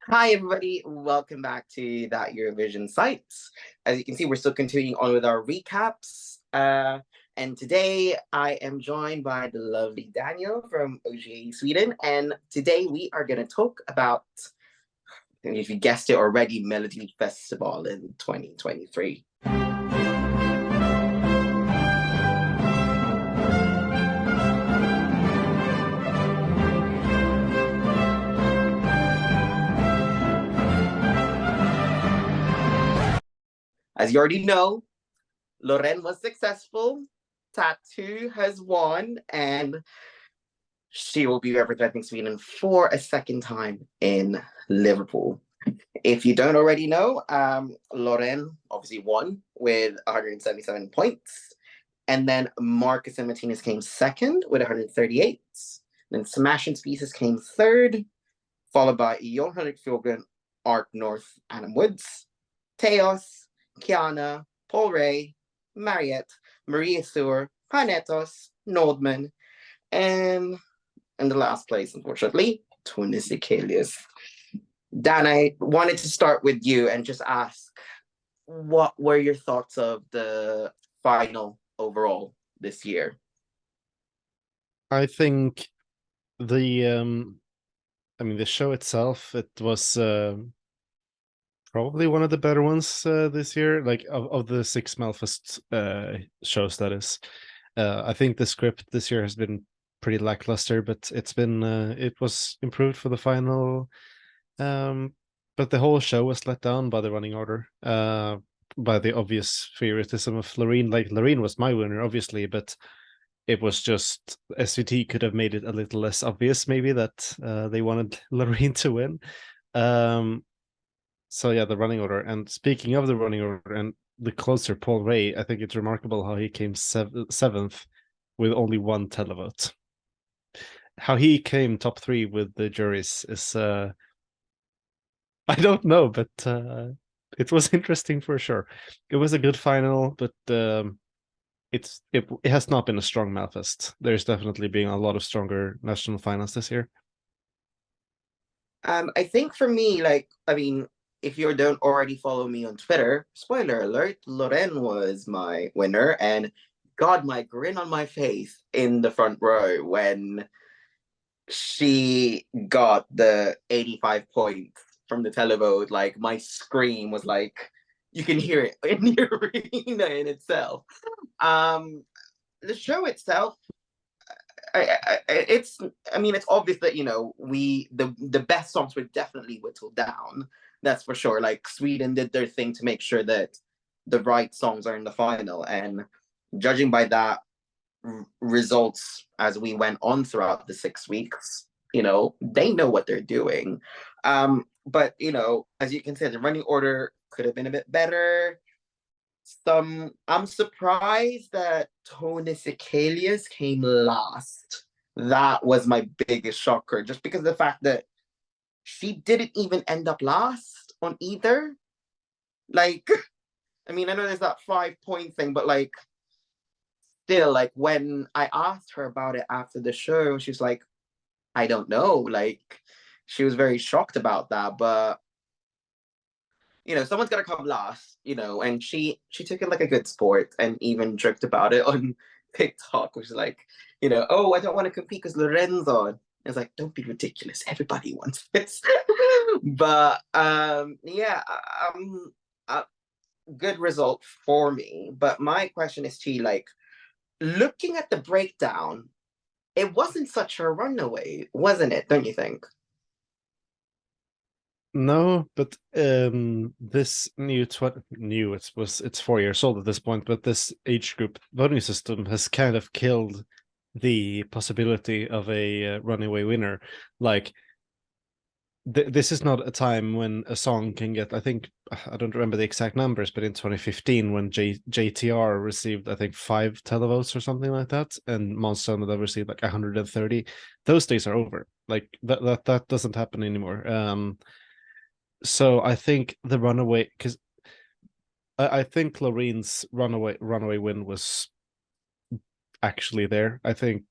Hi, everybody. Welcome back to that Eurovision sites. As you can see, we're still continuing on with our recaps. And today I am joined by the lovely Daniel from OGAE Sweden. And today we are going to talk about, if you guessed it already, Melodifestivalen 2023. As you already know, Loreen was successful. Tattoo has won, and she will be representing Sweden for a second time in Liverpool. If you don't already know, Loreen obviously won with 177 points. And then Marcus and Martinez came second with 138. Then Smash and Species came third, followed by Jon Henrik Fjordgren, Art North, Adam Woods, TES, Kiana, Paul Ray, Mariette, Maria Sewer, Panetos, Nordman, and in the last place, unfortunately, Tunis Ikelius. Dan, I wanted to start with you and just ask, what were your thoughts of the final overall this year? I think the show itself, it was probably one of the better ones this year, like of the six Melfest shows, that is. I think the script this year has been pretty lackluster, but it was improved for the final. But the whole show was let down by the running order, by the obvious favoritism of Loreen. Like, Loreen was my winner, obviously, but it was just SVT could have made it a little less obvious, maybe, that they wanted Loreen to win. So yeah, the running order. And speaking of the running order and the closer, Paul Ray, I think it's remarkable how he came seventh with only one televote. How he came top three with the juries is I don't know, but it was interesting for sure. It was a good final, but it has not been a strong Melfest. There's definitely been a lot of stronger national finals this year. I think for me, if you don't already follow me on Twitter, spoiler alert, Loreen was my winner, and God, my grin on my face in the front row when she got the 85 points from the televote. Like, my scream was like, you can hear it in the arena in itself. Um, the show itself, it's it's obvious that the best songs were definitely whittled down. That's for sure. Like, Sweden did their thing to make sure that the right songs are in the final, and judging by that results as we went on throughout the 6 weeks, they know what they're doing. But as you can say, the running order could have been a bit better. I'm surprised that Tony Sekelius came last. That was my biggest shocker, just because of the fact that she didn't even end up last on either. Like, I know there's that 5 point thing, but like, still, like, when I asked her about it after the show, she's like, I don't know. Like, she was very shocked about that, but someone's gonna come last, and she took it like a good sport and even joked about it on TikTok, which is like, oh, I don't want to compete because Lorenzo. It's like, don't be ridiculous. Everybody wants this. But yeah, a good result for me. But my question is to you, like, looking at the breakdown, it wasn't such a runaway, wasn't it? Don't you think? No, but this it's 4 years old at this point, but this age group voting system has kind of killed the possibility of a runaway winner. Like, this is not a time when a song can get, I think, I don't remember the exact numbers, but in 2015 when JTR received, I think, 5 televotes or something like that, and Måns Zelmerlöw received like 130, those days are over. Like, that doesn't happen anymore. So I think the runaway, because I think Loreen's runaway win was actually there. I think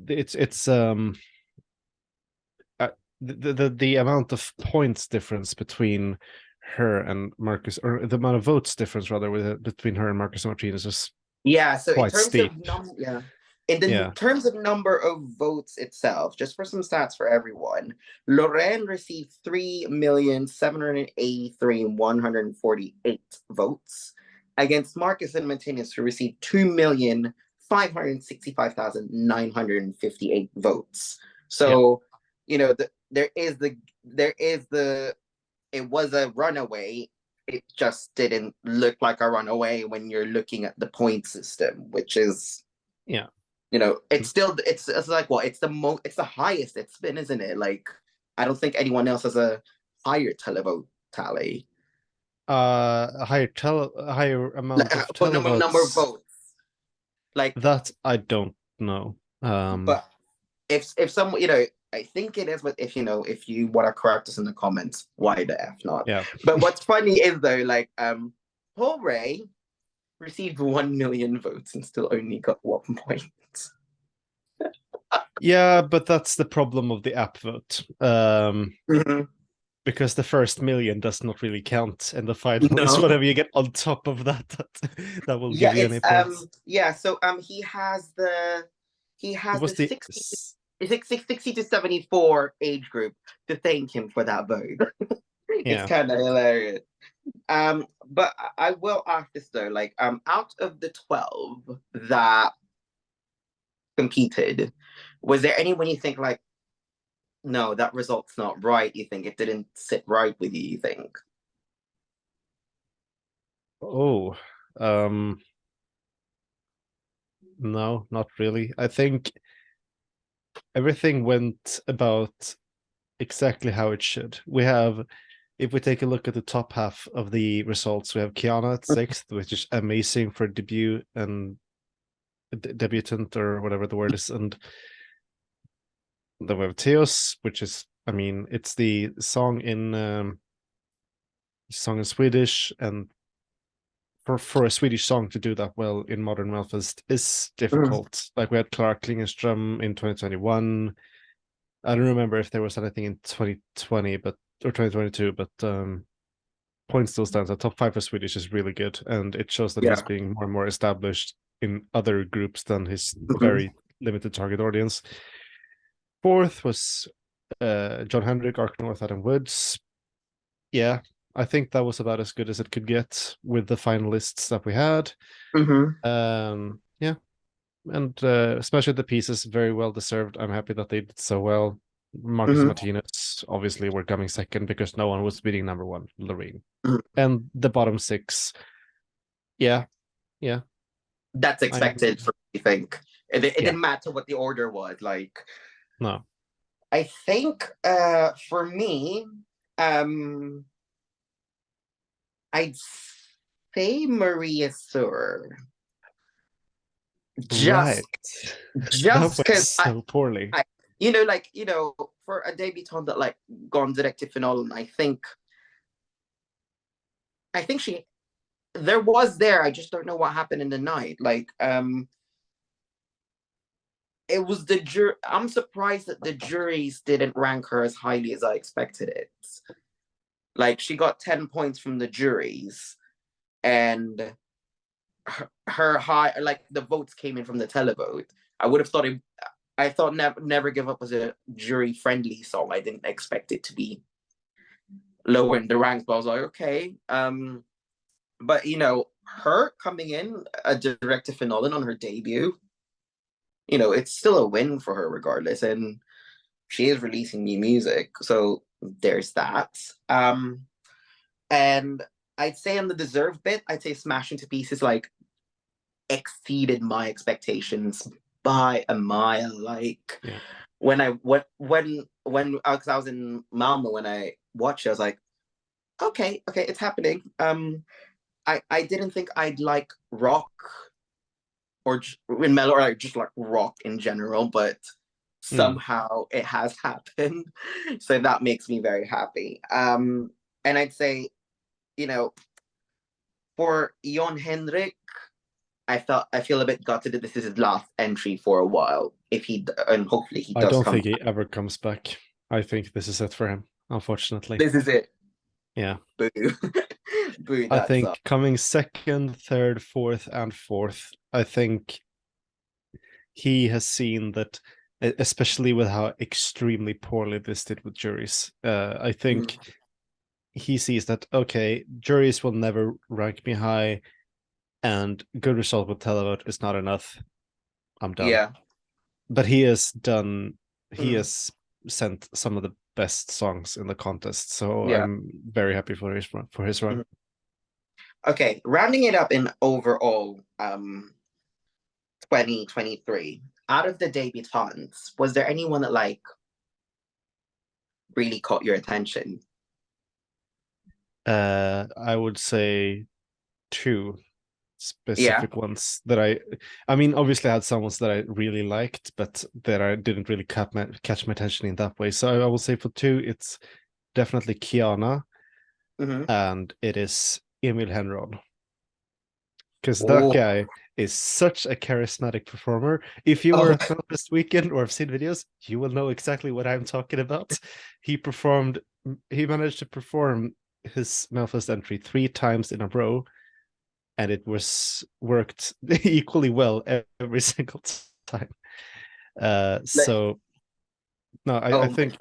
it's the amount of points difference between her and Marcus, or the amount of votes difference rather, between her and Marcus Martinez is Yeah, so in quite terms steep. of in terms of number of votes itself, just for some stats for everyone, Loreen received 3,783,148 votes against Marcus and Martinez, who received 2,565,958 votes. So, there is it was a runaway. It just didn't look like a runaway when you're looking at the point system, which is it's still it's like it's the highest it's been, isn't it? Like, I don't think anyone else has a higher televote tally. A higher amount of televotes. Number of votes. Like that, I don't know. But if someone, I think it is, but if you want to correct us in the comments, why the F not? Yeah. But what's funny is though, like Paul Ray received 1 million votes and still only got 1 point. Yeah, but that's the problem of the app vote. Because the first million does not really count, and the final is whatever you get on top of that. That will give you any points. So he has the 60 to 74 age group to thank him for that vote. It's kind of hilarious. But I will ask this though, like out of the 12 that competed, was there anyone you think like, no, that result's not right? You think it didn't sit right with you? You think? Oh, no, not really. I think everything went about exactly how it should. If we take a look at the top half of the results, we have Kiana at 6th, which is amazing for debut and debutant or whatever the word is, and then we have TES, which is, it's the song in Swedish, and for a Swedish song to do that well in modern Melfest is difficult. Like, we had Clara Klingenström in 2021. I don't remember if there was anything in 2020 or 2022, but point still stands. The top 5 for Swedish is really good, and it shows that he's being more and more established in other groups than his very limited target audience. 4th was John Hendrick, Ark North, Adam Woods. Yeah, I think that was about as good as it could get with the finalists that we had. And especially the pieces, very well deserved. I'm happy that they did so well. Marcus Martinez, obviously, were coming second because no one was beating number 1, Loreen. And the bottom 6, yeah. That's expected, for me, I think. It didn't matter what the order was, like. No. I think for me, I'd say Maria Sur. Just because so poorly. For a debutante that like gone direct to finale, I think she there was there. I just don't know what happened in the night. Like it was the jury. I'm surprised that the juries didn't rank her as highly as I expected it. Like, she got 10 points from the juries, and her high, like, the votes came in from the televote. I would have thought I thought Never Give Up was a jury friendly song. I didn't expect it to be lower in the ranks, but I was like, okay. But her coming in a direct to finale on her debut, it's still a win for her regardless, and she is releasing new music, so there's that. And I'd say on the deserved bit, I'd say Smash Into Pieces like exceeded my expectations by a mile. Like, when I was in Malmo when I watched it, I was like, okay, it's happening. I didn't think I'd like rock or in Melo, or like just like rock in general, but somehow it has happened. So that makes me very happy. And I'd say, for Jon Henrik, I feel a bit gutted that this is his last entry for a while. And hopefully he does. I don't think he ever comes back. I think this is it for him, unfortunately. This is it. Yeah. Boo. Boo, I that's think coming second, third, fourth, and fourth, I think he has seen that, especially with how extremely poorly this did with juries. I think he sees that, okay, juries will never rank me high, and good result with televote is not enough. I'm done. Yeah. But he has sent some of the best songs in the contest, so Yeah. I'm very happy for his run. Okay, rounding it up in overall 2023, out of the debutantes, was there anyone that like really caught your attention? I would say two Yeah. specific ones that I mean, obviously I had some ones that I really liked, but that I didn't really catch my attention in that way. So I will say for two, it's definitely Kiana, and it is Emil Henron. Because that guy is such a charismatic performer. If you were at this weekend or have seen videos, you will know exactly what I'm talking about. He managed to perform his Melfest entry 3 times in a row, and it was worked equally well every single time. So no, I think,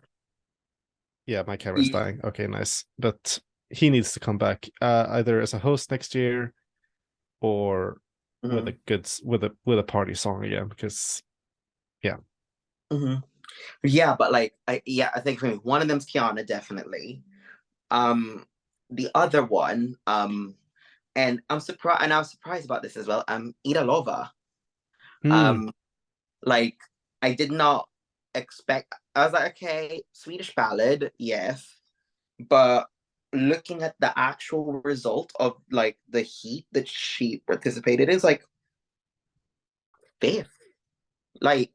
yeah, my camera's dying. Okay, nice. But he needs to come back either as a host next year or with a party song again, because yeah. Yeah, but like I think for me, one of them's Kiana, definitely. The other one, and I was surprised about this as well. Ida Lova. Like I did not expect. I was like, okay, Swedish ballad, yes, but looking at the actual result of like the heat that she participated in, is like fifth. Like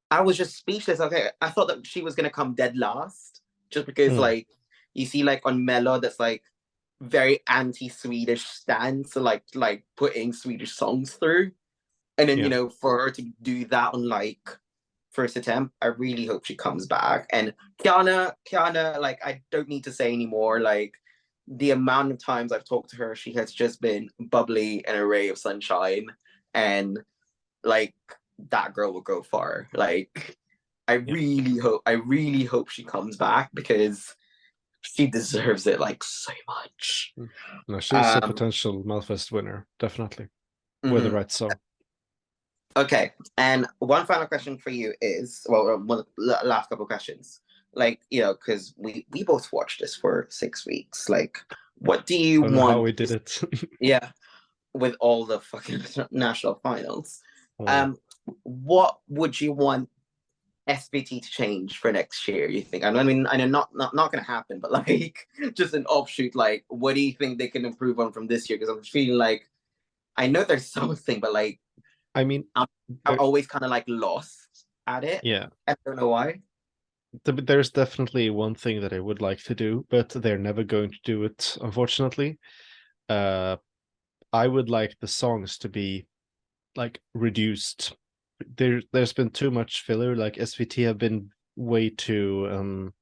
I was just speechless. Okay, I thought that she was gonna come dead last, just because like you see like on Mello that's like very anti-Swedish stance, so like putting Swedish songs through, and then you know for her to do that on like first attempt, I really hope she comes back. And Kiana, like I don't need to say anymore. Like the amount of times I've talked to her, she has just been bubbly and a ray of sunshine, and like that girl will go far. Like I really hope she comes back, because she deserves it like so much. No, she's a potential Melfest winner, definitely, with the right song. Okay, and one final question for you is, well, one of the last couple of questions. Like, you know, because we both watched this for 6 weeks. Like, what do you I don't know want? how we did it. Yeah, with all the fucking national finals. What would you want SBT to change for next year, you think? I mean, I know not going to happen, but like just an offshoot. Like, what do you think they can improve on from this year? Because I'm feeling like I know there's something, but like, I mean, I'm always kind of like lost at it. Yeah, I don't know why. There's definitely one thing that I would like to do, but they're never going to do it, unfortunately. I would like the songs to be like reduced. There's been too much filler. Like SVT have been way too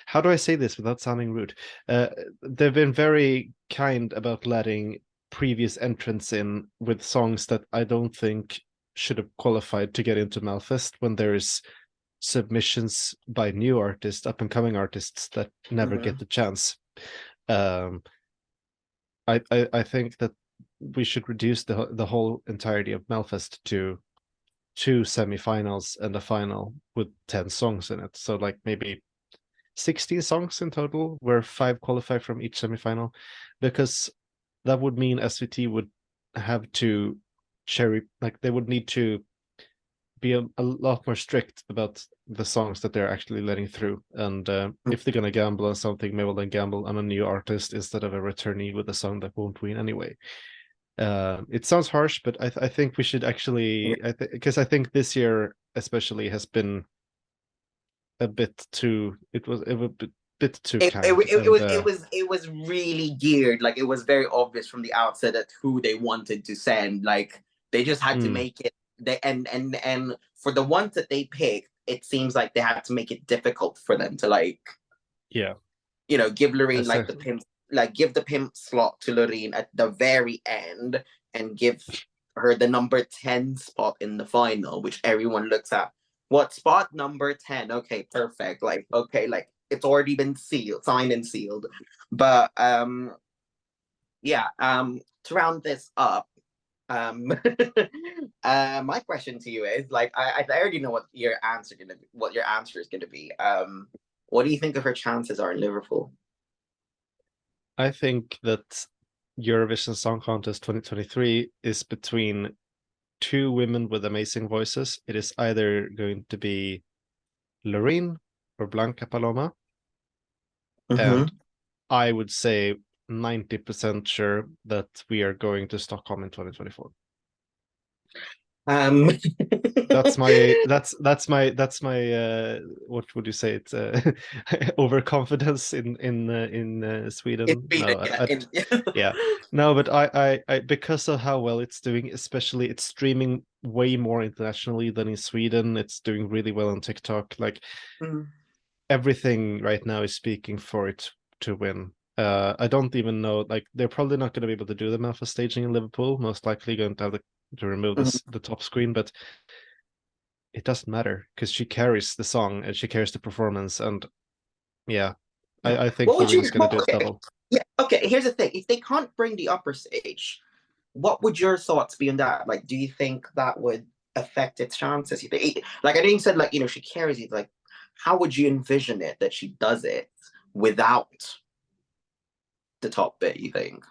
how do I say this without sounding rude? They've been very kind about letting previous entrants in with songs that I don't think should have qualified to get into Melfest, when there is submissions by new artists, up and coming artists that never get the chance. I think that we should reduce the whole entirety of Melfest to 2 semifinals and a final with 10 songs in it. So like maybe 16 songs in total, where 5 qualify from each semifinal, because that would mean SVT would have to they would need to be a lot more strict about the songs that they're actually letting through. And if they're going to gamble on something, maybe they'll gamble on a new artist instead of a returnee with a song that won't win anyway. It sounds harsh, but I think we should actually, because I think this year especially has been a bit too, it was a bit too kind. It was really geared. Like it was very obvious from the outset that who they wanted to send. Like they just had to make it and for the ones that they picked, it seems like they had to make it difficult for them to like, give Loreen like the pimp, like give the pimp slot to Loreen at the very end and give her the number 10 spot in the final, which everyone looks at. What spot? Number 10. Okay, perfect. Like, okay, like it's already been signed and sealed. But to round this up, my question to you is like I already know what your answer is gonna be. What do you think of her chances are in Liverpool? I think that Eurovision Song Contest 2023 is between two women with amazing voices. It is either going to be Loreen or Blanca Paloma. And I would say 90% sure that we are going to Stockholm in 2024. That's my what would you say, it's overconfidence in Sweden. No, but I because of how well it's doing, especially it's streaming way more internationally than in Sweden. It's doing really well on TikTok. Like everything right now is speaking for it to win. I don't even know, like they're probably not going to be able to do the Malfa staging in Liverpool, most likely going to have to remove the top screen, but it doesn't matter because she carries the song and she carries the performance, and I think Loreen's going to do it double. Yeah, okay, here's the thing. If they can't bring the upper stage, what would your thoughts be on that? Like, do you think that would affect its chances? Like, I know you said, like, she carries it. Like, how would you envision it that she does it without the top bit, you think?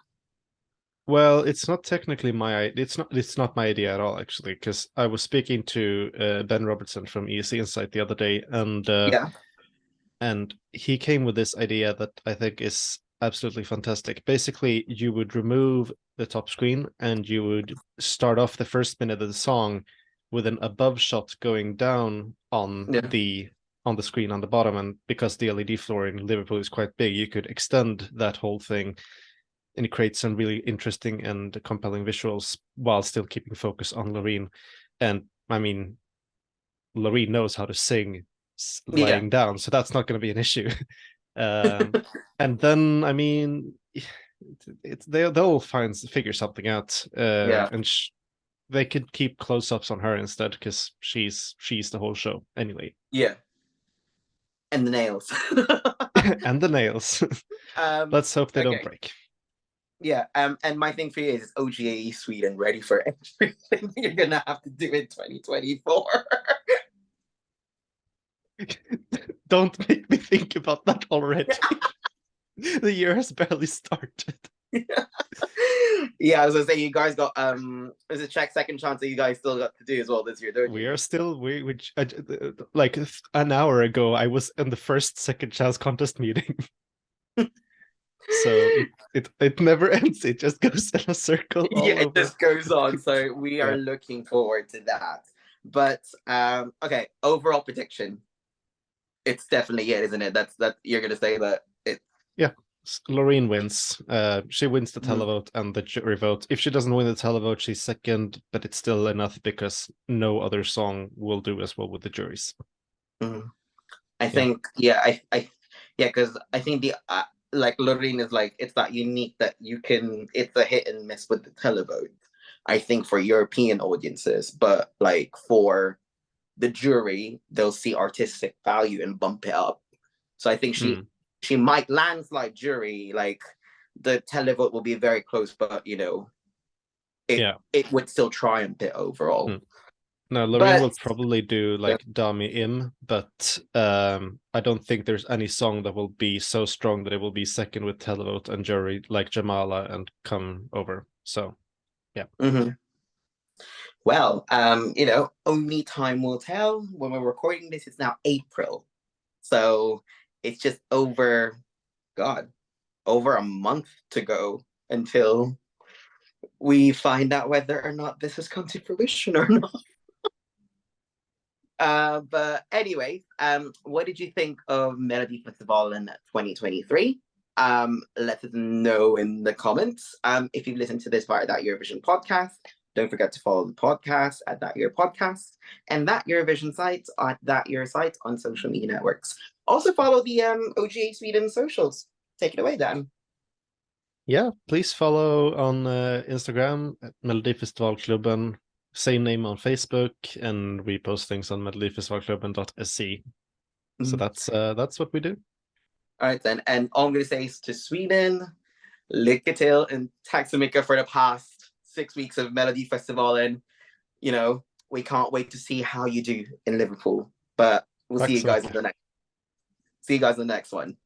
Well, it's not technically it's not my idea at all, actually, because I was speaking to Ben Robertson from ESC Insight the other day, and he came with this idea that I think is absolutely fantastic. Basically, you would remove the top screen and you would start off the first minute of the song with an above shot going down on the screen on the bottom, and because the LED floor in Liverpool is quite big, you could extend that whole thing and create some really interesting and compelling visuals while still keeping focus on Loreen. And I mean, Loreen knows how to sing lying down, so that's not going to be an issue. And then, I mean, they'll figure something out. And they could keep close-ups on her instead, because she's the whole show anyway. Yeah. And the nails. And the nails. Let's hope they don't break. Yeah, and my thing for you is OGAE Sweden ready for everything you're gonna have to do in 2024. Don't make me think about that already. The year has barely started. Yeah, I was gonna say, you guys got there's a second chance that you guys still got to do as well this year, don't you? We are still like an hour ago I was in the first second chance contest meeting. So it never ends. It just goes in a circle. It just goes on. So we are looking forward to that. But okay, overall prediction. It's definitely it, isn't it? That you're gonna say that it. Yeah, Loreen wins. She wins the televote and the jury vote. If she doesn't win the televote, she's second, but it's still enough because no other song will do as well with the juries. I think, because I think the like Loreen is like, it's that unique that you can, it's a hit and miss with the televote, I think, for European audiences, but like for the jury, they'll see artistic value and bump it up. So I think she might landslide jury, like the televote will be very close, but it would still triumph it overall. No, Loreen will probably do like Dami Im, but I don't think there's any song that will be so strong that it will be second with televote and jury like Jamala and Come Over. So, yeah. Well, only time will tell. When we're recording this, it's now April. So it's just over a month to go until we find out whether or not this has come to fruition or not. But anyway, what did you think of Melodifestivalen 2023? Let us know in the comments. If you've listened to this via that Eurovision podcast, Don't forget to follow the podcast at That Year Podcast and That Eurovision site at That Year site on social media networks. Also follow the OGA Sweden socials. Take it away, Dan. Yeah, please follow on Instagram at Melodifestivalklubben, same name on Facebook, and we post things on melodifestivalklubben.se. So that's what we do. All right then, and all I'm going to say is to Sweden, lycka till and tack så mycket for the past 6 weeks of Melodifestivalen. You know, we can't wait to see how you do in Liverpool, but we'll see you guys in the next one.